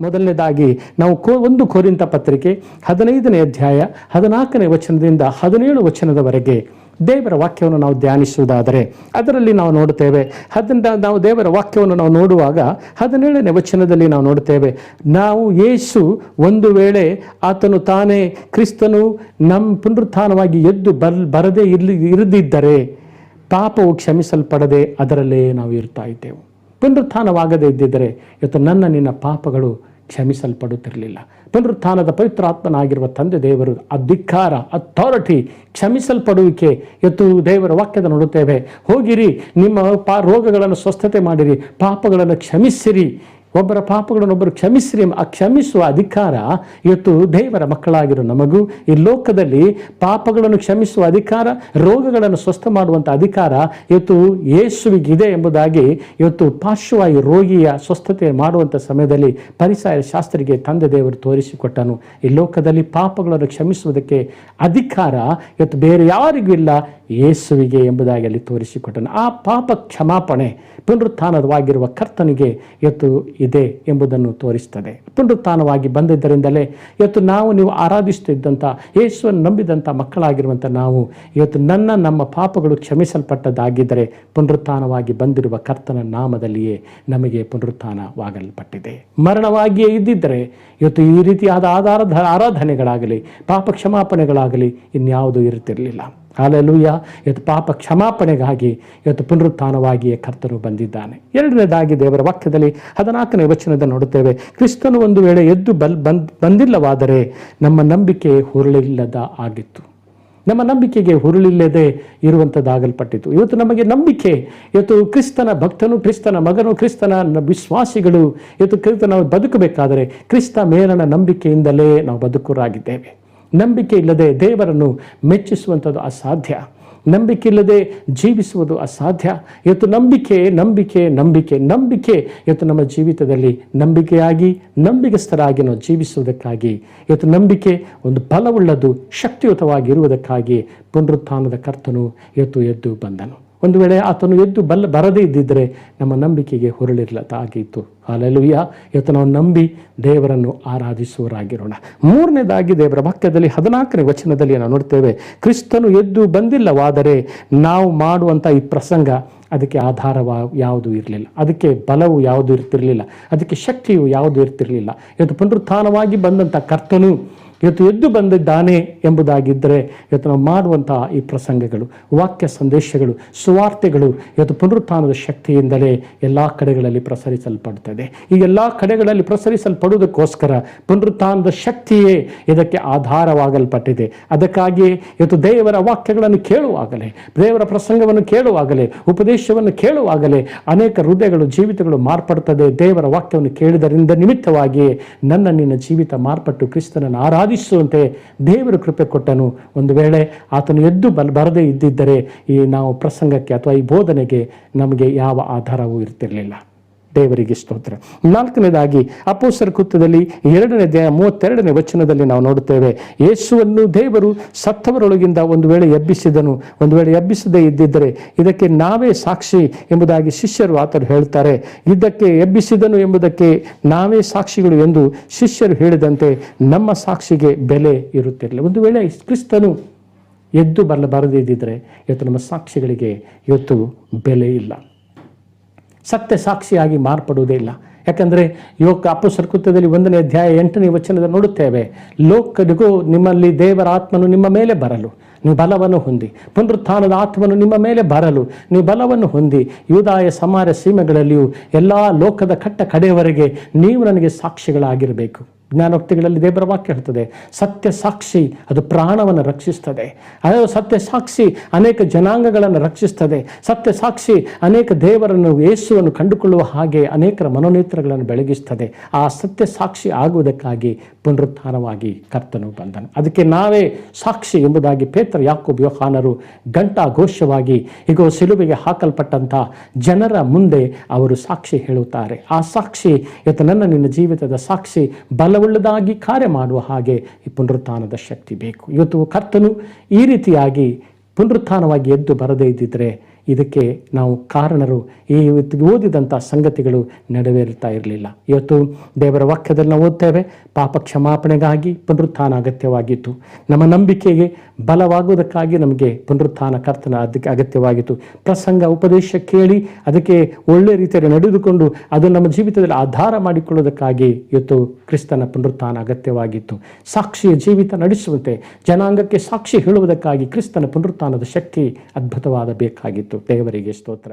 ಮೊದಲನೇದಾಗಿ ನಾವು ಒಂದು ಕೊರಿಂಥ ಪತ್ರಿಕೆ 15ನೇ ಅಧ್ಯಾಯ 14ನೇ ವಚನದಿಂದ 17 ವಚನದವರೆಗೆ ದೇವರ ವಾಕ್ಯವನ್ನು ನಾವು ಧ್ಯಾನಿಸುವುದಾದರೆ ಅದರಲ್ಲಿ ನಾವು ನೋಡುತ್ತೇವೆ. ನಾವು ದೇವರ ವಾಕ್ಯವನ್ನು ನಾವು ನೋಡುವಾಗ 17ನೇ ವಚನದಲ್ಲಿ ನಾವು ನೋಡುತ್ತೇವೆ, ನಾವು ಯೇಸು ಒಂದು ವೇಳೆ ಆತನು ತಾನೇ ಕ್ರಿಸ್ತನು ನಮ್ಮ ಪುನರುತ್ಥಾನವಾಗಿ ಎದ್ದು ಬರದೇ ಇರದಿದ್ದರೆ ಪಾಪವು ಕ್ಷಮಿಸಲ್ಪಡದೆ ಅದರಲ್ಲೇ ನಾವು ಇರ್ತಾ ಇದ್ದೆವು. ಪುನರುತ್ಥಾನವಾಗದೇ ಇದ್ದಿದ್ದರೆ ಇವತ್ತು ನಿನ್ನ ಪಾಪಗಳು ಕ್ಷಮಿಸಲ್ಪಡುತ್ತಿರಲಿಲ್ಲ. ಪುನರುತ್ಥಾನದ ಪವಿತ್ರಾತ್ಮನಾಗಿರುವ ತಂದೆ ದೇವರು ಅಧಿಕಾರ, ಅಥಾರಿಟಿ, ಕ್ಷಮಿಸಲ್ಪಡುವಿಕೆ ಇವತ್ತು ದೇವರ ವಾಕ್ಯದ ನೋಡುತ್ತೇವೆ. ಹೋಗಿರಿ, ನಿಮ್ಮ ರೋಗಗಳನ್ನು ಸ್ವಸ್ಥತೆ ಮಾಡಿರಿ, ಪಾಪಗಳನ್ನು ಕ್ಷಮಿಸಿರಿ, ಒಬ್ಬರ ಪಾಪಗಳನ್ನು ಒಬ್ಬರು ಕ್ಷಮಿಸಿರಿ. ಆ ಕ್ಷಮಿಸುವ ಅಧಿಕಾರ ಇವತ್ತು ದೇವರ ಮಕ್ಕಳಾಗಿರೋ ನಮಗೂ ಈ ಲೋಕದಲ್ಲಿ ಪಾಪಗಳನ್ನು ಕ್ಷಮಿಸುವ ಅಧಿಕಾರ, ರೋಗಗಳನ್ನು ಸ್ವಸ್ಥ ಮಾಡುವಂಥ ಅಧಿಕಾರ ಇವತ್ತು ಯೇಸುವಿಗಿದೆ ಎಂಬುದಾಗಿ ಇವತ್ತು ಪಾರ್ಶ್ವವಾಯು ರೋಗಿಯ ಸ್ವಸ್ಥತೆ ಮಾಡುವಂಥ ಸಮಯದಲ್ಲಿ ಪರಿಸರ ಶಾಸ್ತ್ರಿಗೆ ತಂದೆ ದೇವರು ತೋರಿಸಿಕೊಟ್ಟನು. ಈ ಲೋಕದಲ್ಲಿ ಪಾಪಗಳನ್ನು ಕ್ಷಮಿಸುವುದಕ್ಕೆ ಅಧಿಕಾರ ಇವತ್ತು ಬೇರೆ ಯಾರಿಗೂ ಇಲ್ಲ, ಯೇಸುವಿಗೆ ಎಂಬುದಾಗಿ ಅಲ್ಲಿ ತೋರಿಸಿಕೊಟ್ಟನು. ಆ ಪಾಪ ಕ್ಷಮಾಪಣೆ ಪುನರುತ್ಥಾನವಾಗಿರುವ ಕರ್ತನಿಗೆ ಇವತ್ತು ಇದೆ ಎಂಬುದನ್ನು ತೋರಿಸ್ತದೆ. ಪುನರುತ್ಥಾನವಾಗಿ ಬಂದಿದ್ದರಿಂದಲೇ ಇವತ್ತು ನೀವು ಆರಾಧಿಸುತ್ತಿದ್ದಂಥ ಯೇಸುವನ್ನು ನಂಬಿದಂಥ ಮಕ್ಕಳಾಗಿರುವಂಥ ನಾವು ಇವತ್ತು ನಮ್ಮ ಪಾಪಗಳು ಕ್ಷಮಿಸಲ್ಪಟ್ಟದ್ದಾಗಿದ್ದರೆ ಪುನರುತ್ಥಾನವಾಗಿ ಬಂದಿರುವ ಕರ್ತನ ನಾಮದಲ್ಲಿಯೇ ನಮಗೆ ಪುನರುತ್ಥಾನವಾಗಲ್ಪಟ್ಟಿದೆ. ಮರಣವಾಗಿಯೇ ಇದ್ದಿದ್ದರೆ ಇವತ್ತು ಈ ರೀತಿಯಾದ ಆರಾಧನೆಗಳಾಗಲಿ ಪಾಪ ಕ್ಷಮಾಪಣೆಗಳಾಗಲಿ ಇನ್ಯಾವುದೂ ಇರುತ್ತಿರಲಿಲ್ಲ. ಹಲ್ಲೆಲೂಯ. ಇವತ್ತು ಪಾಪ ಕ್ಷಮಾಪಣೆಗಾಗಿ ಇವತ್ತು ಪುನರುತ್ಥಾನವಾಗಿಯೇ ಕರ್ತನು ಬಂದಿದ್ದಾನೆ. ಎರಡನೇದಾಗಿ ದೇವರ ವಾಕ್ಯದಲ್ಲಿ 14ನೇ ವಚನದ ನೋಡುತ್ತೇವೆ, ಕ್ರಿಸ್ತನು ಒಂದು ವೇಳೆ ಎದ್ದು ಬಂದಿಲ್ಲವಾದರೆ ನಮ್ಮ ನಂಬಿಕೆ ಹುರುಳಿಲ್ಲದ ಆಗಿತ್ತು. ನಮ್ಮ ನಂಬಿಕೆಗೆ ಹುರುಳಿಲ್ಲದೆ ಇರುವಂಥದ್ದಾಗಲ್ಪಟ್ಟಿತು. ಇವತ್ತು ನಮಗೆ ನಂಬಿಕೆ, ಇವತ್ತು ಕ್ರಿಸ್ತನ ಭಕ್ತನು, ಕ್ರಿಸ್ತನ ಮಗನು, ಕ್ರಿಸ್ತನ ವಿಶ್ವಾಸಿಗಳು ಇವತ್ತು ನಾವು ಬದುಕಬೇಕಾದರೆ ಕ್ರಿಸ್ತ ಮೇಲನ ನಂಬಿಕೆಯಿಂದಲೇ ನಾವು ಬದುಕರಾಗಿದ್ದೇವೆ. ನಂಬಿಕೆ ಇಲ್ಲದೆ ದೇವರನ್ನು ಮೆಚ್ಚಿಸುವಂಥದ್ದು ಅಸಾಧ್ಯ. ನಂಬಿಕೆ ಇಲ್ಲದೆ ಜೀವಿಸುವುದು ಅಸಾಧ್ಯ. ಇವತ್ತು ನಂಬಿಕೆ ನಂಬಿಕೆ ನಂಬಿಕೆ ನಂಬಿಕೆ ಇವತ್ತು ನಮ್ಮ ಜೀವಿತದಲ್ಲಿ ನಂಬಿಕೆಯಾಗಿ ನಂಬಿಗಸ್ತರಾಗಿ ನಾವು ಜೀವಿಸುವುದಕ್ಕಾಗಿ ಇವತ್ತು ನಂಬಿಕೆ ಒಂದು ಬಲವುಳ್ಳದು, ಶಕ್ತಿಯುತವಾಗಿರುವುದಕ್ಕಾಗಿ ಪುನರುತ್ಥಾನದ ಕರ್ತನು ಇವತ್ತು ಎದ್ದು ಬಂದನು. ಒಂದು ವೇಳೆ ಆತನು ಎದ್ದು ಬರದೇ ಇದ್ದಿದ್ದರೆ ನಮ್ಮ ನಂಬಿಕೆಗೆ ಹೊರಳಿರಲಾಗಿತ್ತು. ಹಲ್ಲೆಲೂಯ. ಇವತ್ತು ನಾವು ನಂಬಿ ದೇವರನ್ನು ಆರಾಧಿಸುವರಾಗಿರೋಣ. ಮೂರನೇದಾಗಿ ದೇವರ ವಾಕ್ಯದಲ್ಲಿ 14ನೇ ವಚನದಲ್ಲಿ ನಾವು ನೋಡ್ತೇವೆ, ಕ್ರಿಸ್ತನು ಎದ್ದು ಬಂದಿಲ್ಲವಾದರೆ ನಾವು ಮಾಡುವಂಥ ಈ ಪ್ರಸಂಗ ಅದಕ್ಕೆ ಆಧಾರ ಯಾವುದೂ ಇರಲಿಲ್ಲ, ಅದಕ್ಕೆ ಬಲವು ಯಾವುದು ಇರ್ತಿರಲಿಲ್ಲ, ಅದಕ್ಕೆ ಶಕ್ತಿಯು ಯಾವುದು ಇರ್ತಿರಲಿಲ್ಲ. ಇವತ್ತು ಪುನರುತ್ಥಾನವಾಗಿ ಬಂದಂಥ ಕರ್ತನು ಇವತ್ತು ಎದ್ದು ಬಂದಿದ್ದಾನೆ ಎಂಬುದಾಗಿದ್ದರೆ ಇವತ್ತು ನಾವು ಮಾಡುವಂಥ ಈ ಪ್ರಸಂಗಗಳು, ವಾಕ್ಯ ಸಂದೇಶಗಳು, ಸುವಾರ್ತೆಗಳು ಇವತ್ತು ಪುನರುತ್ಥಾನದ ಶಕ್ತಿಯಿಂದಲೇ ಎಲ್ಲ ಕಡೆಗಳಲ್ಲಿ ಪ್ರಸರಿಸಲ್ಪಡುತ್ತದೆ. ಈ ಎಲ್ಲ ಕಡೆಗಳಲ್ಲಿ ಪ್ರಸರಿಸಲ್ಪಡುವುದಕ್ಕೋಸ್ಕರ ಪುನರುತ್ಥಾನದ ಶಕ್ತಿಯೇ ಇದಕ್ಕೆ ಆಧಾರವಾಗಲ್ಪಟ್ಟಿದೆ. ಅದಕ್ಕಾಗಿಯೇ ಇವತ್ತು ದೇವರ ವಾಕ್ಯಗಳನ್ನು ಕೇಳುವಾಗಲೇ, ದೇವರ ಪ್ರಸಂಗವನ್ನು ಕೇಳುವಾಗಲೇ, ಉಪದೇಶವನ್ನು ಕೇಳುವಾಗಲೇ ಅನೇಕ ಹೃದಯಗಳು, ಜೀವಿತಗಳು ಮಾರ್ಪಡುತ್ತದೆ. ದೇವರ ವಾಕ್ಯವನ್ನು ಕೇಳಿದರಿಂದ ನಿಮಿತ್ತವಾಗಿಯೇ ನಿನ್ನ ಜೀವಿತ ಮಾರ್ಪಟ್ಟು ಕ್ರಿಸ್ತನನ್ನು ಆರಾಧಿಸುವಂತೆ ದೇವರು ಕೃಪೆ ಕೊಟ್ಟನು. ಒಂದು ವೇಳೆ ಆತನು ಎದ್ದು ಬರದೇ ಇದ್ದಿದ್ದರೆ ಈ ನಾವು ಪ್ರಸಂಗಕ್ಕೆ ಅಥವಾ ಈ ಬೋಧನೆಗೆ ನಮಗೆ ಯಾವ ಆಧಾರವೂ ಇರ್ತಿರಲಿಲ್ಲ. ದೇವರಿಗೆ ಸ್ತೋತ್ರ. ನಾಲ್ಕನೇದಾಗಿ ಅಪೊಸ್ತಲರ ಕೃತ್ಯದಲ್ಲಿ 2ನೇ ಅಧ್ಯಾಯ 32ನೇ ವಚನದಲ್ಲಿ ನಾವು ನೋಡುತ್ತೇವೆ, ಯೇಸುವನ್ನು ದೇವರು ಸತ್ತವರೊಳಗಿಂದ ಒಂದು ವೇಳೆ ಎಬ್ಬಿಸಿದನು, ಒಂದು ವೇಳೆ ಎಬ್ಬಿಸದೇ ಇದ್ದಿದ್ದರೆ ಇದಕ್ಕೆ ನಾವೇ ಸಾಕ್ಷಿ ಎಂಬುದಾಗಿ ಶಿಷ್ಯರು ಆತರು ಹೇಳ್ತಾರೆ. ಇದಕ್ಕೆ ಎಬ್ಬಿಸಿದನು ಎಂಬುದಕ್ಕೆ ನಾವೇ ಸಾಕ್ಷಿಗಳು ಎಂದು ಶಿಷ್ಯರು ಹೇಳಿದಂತೆ ನಮ್ಮ ಸಾಕ್ಷಿಗೆ ಬೆಲೆ ಇರುತ್ತಿರಲಿಲ್ಲ. ಒಂದು ವೇಳೆ ಕ್ರಿಸ್ತನು ಎದ್ದು ಬರದೇ ಇದ್ದಿದ್ದರೆ ಇವತ್ತು ನಮ್ಮ ಸಾಕ್ಷಿಗಳಿಗೆ ಇವತ್ತು ಬೆಲೆ ಇಲ್ಲ, ಸತ್ಯ ಸಾಕ್ಷಿಯಾಗಿ ಮಾರ್ಪಡುವುದೇ ಇಲ್ಲ. ಯಾಕಂದರೆ ಅಪೊಸ್ತಲರ ಕೃತ್ಯದಲ್ಲಿ 1ನೇ ಅಧ್ಯಾಯ 8ನೇ ವಚನದ ನೋಡುತ್ತೇವೆ, ಲೋಕರಿಗೂ ನಿಮ್ಮಲ್ಲಿ ದೇವರ ಆತ್ಮನು ನಿಮ್ಮ ಮೇಲೆ ಬರಲು ನೀವು ಬಲವನ್ನು ಹೊಂದಿ, ಪುನರುತ್ಥಾನದ ಆತ್ಮನು ನಿಮ್ಮ ಮೇಲೆ ಬರಲು ನೀವು ಬಲವನ್ನು ಹೊಂದಿ, ಯೂದಾಯ ಸಮಾರ್ಯ ಸೀಮೆಗಳಲ್ಲಿಯೂ ಎಲ್ಲ ಲೋಕದ ಕಡೆಯವರೆಗೆ ನೀವು ನನಗೆ ಸಾಕ್ಷಿಗಳಾಗಿರಬೇಕು. ಜ್ಞಾನೋಕ್ತಿಗಳಲ್ಲಿ ದೇವರ ವಾಕ್ಯ ಹೇಳ್ತದೆ, ಸತ್ಯ ಸಾಕ್ಷಿ ಅದು ಪ್ರಾಣವನ್ನು ರಕ್ಷಿಸ್ತದೆ. ಅದು ಸತ್ಯ ಸಾಕ್ಷಿ ಅನೇಕ ಜನಾಂಗಗಳನ್ನು ರಕ್ಷಿಸ್ತದೆ. ಸತ್ಯ ಸಾಕ್ಷಿ ಅನೇಕ ದೇವರನ್ನು, ಯೇಸುವನ್ನು ಕಂಡುಕೊಳ್ಳುವ ಹಾಗೆ ಅನೇಕರ ಮನೋನೇತ್ರಗಳನ್ನು ಬೆಳಗಿಸ್ತದೆ. ಆ ಸತ್ಯ ಸಾಕ್ಷಿ ಆಗುವುದಕ್ಕಾಗಿ ಪುನರುತ್ಥಾನವಾಗಿ ಕರ್ತನು ಬಂದನು. ಅದಕ್ಕೆ ನಾವೇ ಸಾಕ್ಷಿ ಎಂಬುದಾಗಿ ಪೇತ್ರ, ಯಾಕೋಬ, ಯೋಹಾನರು ಘಂಟಾಘೋಷವಾಗಿ ಈಗ ಸಿಲುಬೆಗೆ ಹಾಕಲ್ಪಟ್ಟಂಥ ಜನರ ಮುಂದೆ ಅವರು ಸಾಕ್ಷಿ ಹೇಳುತ್ತಾರೆ. ಆ ಸಾಕ್ಷಿ ಇವತ್ತು ನಿನ್ನ ಜೀವಿತದ ಸಾಕ್ಷಿ ಬಲವುಳ್ಳದಾಗಿ ಕಾರ್ಯ ಮಾಡುವ ಹಾಗೆ ಈ ಪುನರುತ್ಥಾನದ ಶಕ್ತಿ ಬೇಕು. ಇವತ್ತು ಕರ್ತನು ಈ ರೀತಿಯಾಗಿ ಪುನರುತ್ಥಾನವಾಗಿ ಎದ್ದು ಬರದೇ ಇದ್ದಿದ್ದರೆ ಇದಕ್ಕೆ ನಾವು ಕಾರಣರು. ಈ ಓದಿದಂಥ ಸಂಗತಿಗಳು ನೆರವೇರುತ್ತಾ ಇರಲಿಲ್ಲ. ಇವತ್ತು ದೇವರ ವಾಕ್ಯದಲ್ಲಿ ನಾವು ಓದ್ತೇವೆ, ಪಾಪ ಕ್ಷಮಾಪಣೆಗಾಗಿ ಪುನರುತ್ಥಾನ ಅಗತ್ಯವಾಗಿತ್ತು. ನಮ್ಮ ನಂಬಿಕೆಗೆ ಬಲವಾಗುವುದಕ್ಕಾಗಿ ನಮಗೆ ಪುನರುತ್ಥಾನ ಕರ್ತನ ಅದಕ್ಕೆ ಅಗತ್ಯವಾಗಿತ್ತು. ಪ್ರಸಂಗ ಉಪದೇಶ ಕೇಳಿ ಅದಕ್ಕೆ ಒಳ್ಳೆಯ ರೀತಿಯಲ್ಲಿ ನಡೆದುಕೊಂಡು ಅದು ನಮ್ಮ ಜೀವಿತದಲ್ಲಿ ಆಧಾರ ಮಾಡಿಕೊಳ್ಳುವುದಕ್ಕಾಗಿ ಇವತ್ತು ಕ್ರಿಸ್ತನ ಪುನರುತ್ಥಾನ ಅಗತ್ಯವಾಗಿತ್ತು. ಸಾಕ್ಷಿಯ ಜೀವಿತ ನಡೆಸುವಂತೆ ಜನಾಂಗಕ್ಕೆ ಸಾಕ್ಷಿ ಹೇಳುವುದಕ್ಕಾಗಿ ಕ್ರಿಸ್ತನ ಪುನರುತ್ಥಾನದ ಶಕ್ತಿ ಅದ್ಭುತವಾದ ಬೇಕಾಗಿತ್ತು. ದೇವರಿಗೆ ಸ್ತೋತ್ರ.